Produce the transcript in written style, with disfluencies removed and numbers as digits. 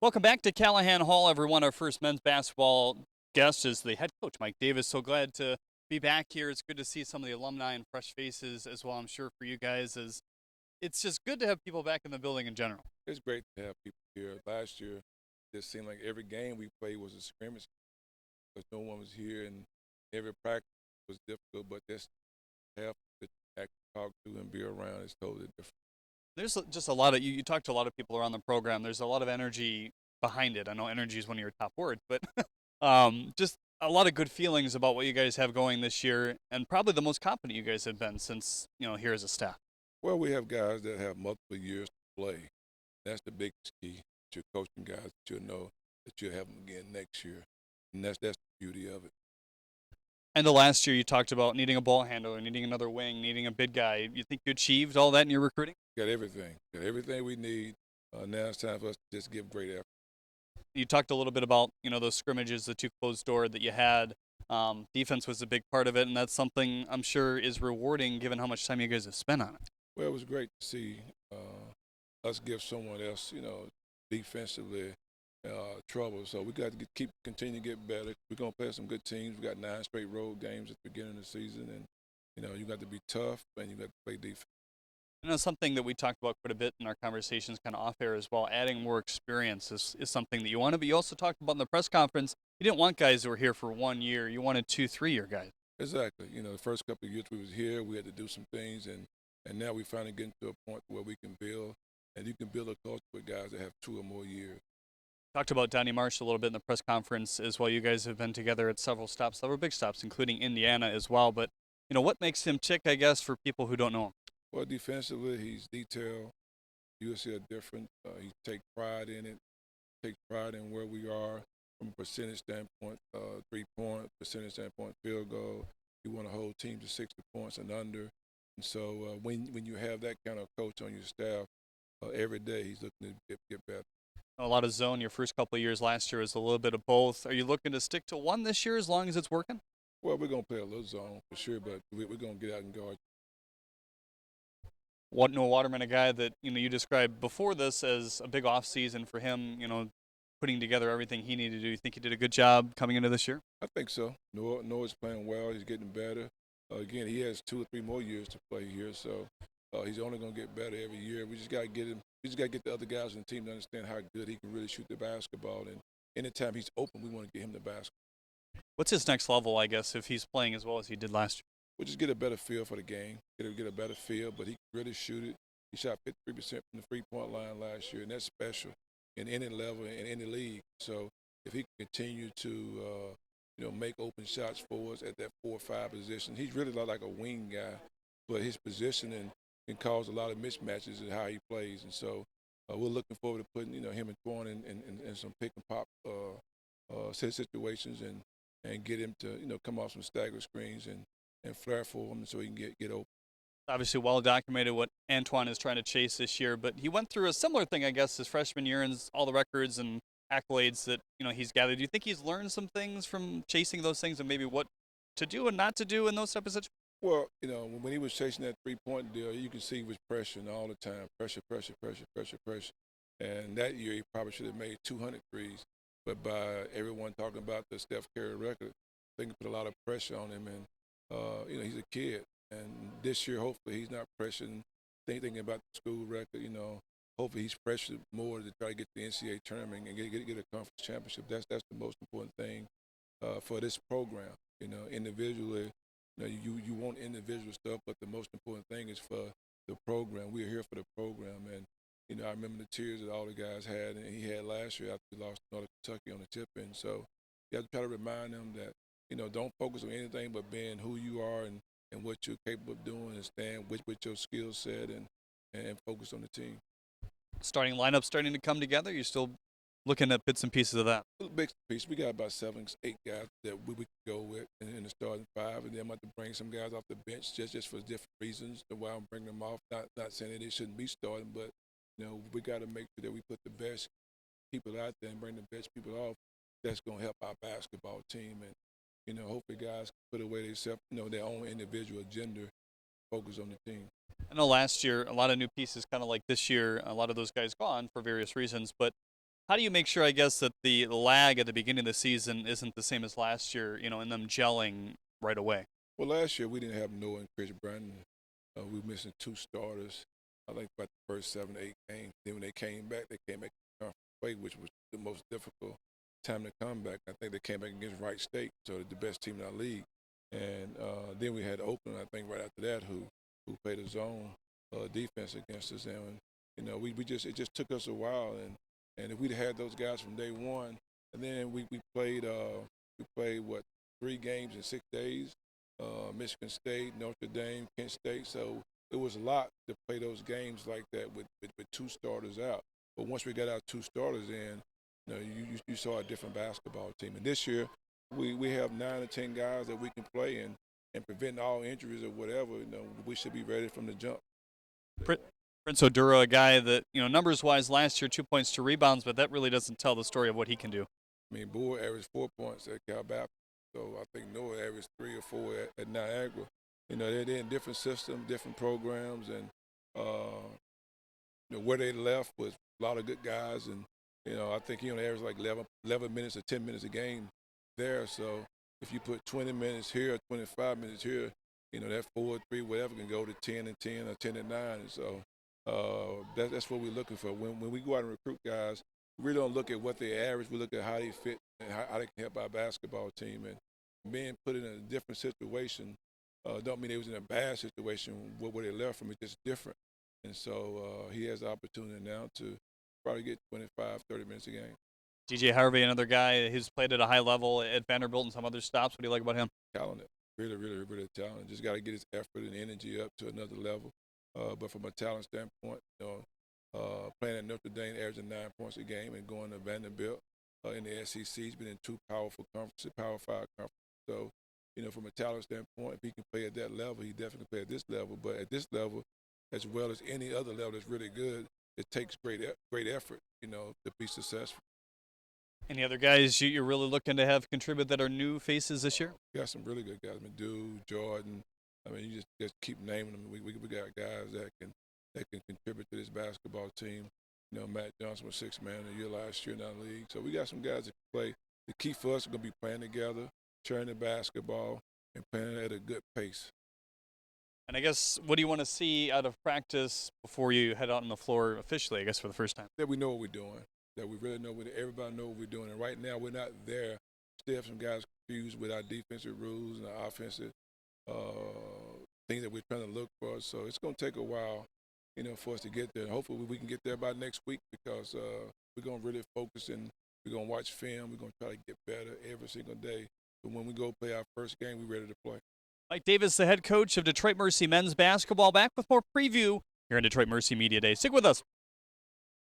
Welcome back to Calihan Hall, everyone. Our first men's basketball guest is the head coach, Mike Davis. So glad to be back here. It's good to see some of the alumni and fresh faces as well, I'm sure, for you guys. As it's just good to have people back in the building in general. It's great to have people here. Last year, it seemed like every game we played was a scrimmage because no one was here, and every practice was difficult. But this half to actually talk to and be around is totally different. There's just a lot of you talk to a lot of people around the program. There's a lot of energy behind it. I know energy is one of your top words, but just a lot of good feelings about what you guys have going this year, and probably the most confident you guys have been since here as a staff. Well, we have guys that have multiple years to play. That's the biggest key. You're coaching guys that you'll know that you'll have them again next year, and that's the beauty of it. End of last year, you talked about needing a ball handler, needing another wing, needing a big guy. You think you achieved all that in your recruiting? Got everything we need. Now it's time for us to just give great effort. You talked a little bit about those scrimmages, the two closed door that you had. Defense was a big part of it, and that's something I'm sure is rewarding given how much time you guys have spent on it. Well, it was great to see us give someone else, defensively trouble. So we got to continue to get better. We're gonna play some good teams. We got 9 straight road games at the beginning of the season, and you got to be tough and you got to play defense. Something that we talked about quite a bit in our conversations kind of off air as well. Adding more experience is something that you wanted, but you also talked about in the press conference, you didn't want guys who were here for 1 year. You wanted 2, 3 year guys. Exactly. The first couple of years we was here, we had to do some things, and now we finally getting to a point where we can build, and you can build a culture with guys that have 2 or more years. Talked about Donnie Marsh a little bit in the press conference as well. You guys have been together at several stops, several big stops, including Indiana as well. But what makes him tick, I guess, for people who don't know him? Well, defensively, he's detailed. You'll see a difference. He takes pride in it, takes pride in where we are from a percentage standpoint, 3-point percentage standpoint, field goal. You want to hold teams to 60 points and under. And so when you have that kind of coach on your staff, every day he's looking to get better. A lot of zone. Your first couple of years last year was a little bit of both. Are you looking to stick to one this year as long as it's working? Well, we're going to play a little zone for sure, but we're going to get out and guard. Waterman, a guy that you described before this as a big off season for him. Putting together everything he needed to do. You think he did a good job coming into this year? I think so. Noah's playing well. He's getting better. Again, he has 2 or 3 more years to play here, so he's only going to get better every year. We just got to get him. We just got to get the other guys on the team to understand how good he can really shoot the basketball. And anytime he's open, we want to get him the basketball. What's his next level, I guess, if he's playing as well as he did last year? We'll just get a better feel for the game, get a better feel, but he can really shoot it. He shot 53% from the three-point line last year, and that's special in any level, in any league. So if he can continue to, make open shots for us at that 4 or 5 position, he's really like a wing guy, but his positioning can cause a lot of mismatches in how he plays. And so we're looking forward to putting, him and Twan in some pick and pop situations and get him to, come off some stagger screens and flare for him so he can get open. Obviously, well documented what Antoine is trying to chase this year, but he went through a similar thing, I guess, his freshman year and all the records and accolades that he's gathered. Do you think he's learned some things from chasing those things and maybe what to do and not to do in those type of situations? Well, when he was chasing that 3-point deal, you can see he was pressuring all the time. Pressure, pressure, pressure, pressure, pressure. And that year he probably should have made 200 threes. But by everyone talking about the Steph Curry record, I think it put a lot of pressure on him. And, he's a kid. And this year, hopefully, he's not pressuring, thinking about the school record. Hopefully he's pressured more to try to get to the NCAA tournament and get a conference championship. That's the most important thing for this program. Individually, you want individual stuff, but the most important thing is for the program. We're here for the program, and I remember the tears that all the guys had, and he had last year after we lost to Northern Kentucky on the tip end. So you have to try to remind them that don't focus on anything but being who you are and what you're capable of doing, and stand with your skill set and focus on the team. Starting lineup starting to come together. You're still looking at bits and pieces of that. A big piece. We got about 7, 8 guys that we could go with in the starting 5, and then I'm about to bring some guys off the bench just for different reasons. The why I'm bringing them off. Not saying that they shouldn't be starting, but we got to make sure that we put the best people out there and bring the best people off. That's going to help our basketball team, and hopefully guys put away themselves, their own individual agenda, focus on the team. I know last year a lot of new pieces, kind of like this year. A lot of those guys gone for various reasons, but How do you make sure, I guess, that the lag at the beginning of the season isn't the same as last year, and them gelling right away? Well, last year we didn't have Noah and Chris Brandon. We were missing two starters. I think about the first 7 to 8 games. Then when they came back to conference play, which was the most difficult time to come back. I think they came back against Wright State, so the best team in our league. And then we had Oakland, I think, right after that, who played a zone defense against us. And it just took us a while. And if we'd had those guys from day one, and then we played what, 3 games in 6 days. Michigan State, Notre Dame, Kent State. So it was a lot to play those games like that with two starters out. But once we got our two starters in, you saw a different basketball team. And this year, we have 9 or 10 guys that we can play and prevent all injuries or whatever. We should be ready from the jump. Prince Odura, a guy that, numbers wise last year, 2 points, 2 rebounds, but that really doesn't tell the story of what he can do. I mean, Boyd averaged 4 points at Cal Baptist. So I think Noah averaged 3 or 4 at Niagara. They're in different systems, different programs, and where they left was a lot of good guys. And I think he only averaged like 11 minutes or 10 minutes a game there. So if you put 20 minutes here, 25 minutes here, that 4-3, whatever, can go to 10 and 10 or 10 and 9. And so that's what we're looking for. When we go out and recruit guys, we don't look at what they average. We look at how they fit and how they can help our basketball team. And being put in a different situation don't mean they was in a bad situation where they left from. It's just different. And so he has the opportunity now to probably get 25, 30 minutes a game. DJ Harvey, another guy who's played at a high level at Vanderbilt and some other stops. What do you like about him? Talented. Really, really, really talented. Just got to get his effort and energy up to another level. But from a talent standpoint, playing at Notre Dame, averaging 9 points a game, and going to Vanderbilt in the SEC. He's been in 2 powerful conferences, Power 5 conferences. So, from a talent standpoint, if he can play at that level, he definitely can play at this level. But at this level, as well as any other level that's really good, it takes great effort, to be successful. Any other guys you're really looking to have contribute that are new faces this year? We got some really good guys. Dude, Jordan. You just keep naming them. We got guys that can contribute to this basketball team. Matt Johnson was 6th man of the year last year in our league. So we got some guys that can play. The key for us is going to be playing together, sharing the basketball, and playing at a good pace. And I guess, what do you want to see out of practice before you head out on the floor officially, I guess, for the first time? That we know what we're doing, that we really know everybody knows what we're doing. And right now, we're not there. Still have some guys confused with our defensive rules and our offensive things that we're trying to look for. So it's going to take a while, for us to get there. Hopefully we can get there by next week, because we're going to really focus and we're going to watch film. We're going to try to get better every single day. But when we go play our first game, we're ready to play. Mike Davis, the head coach of Detroit Mercy men's basketball, back with more preview here on Detroit Mercy Media Day. Stick with us.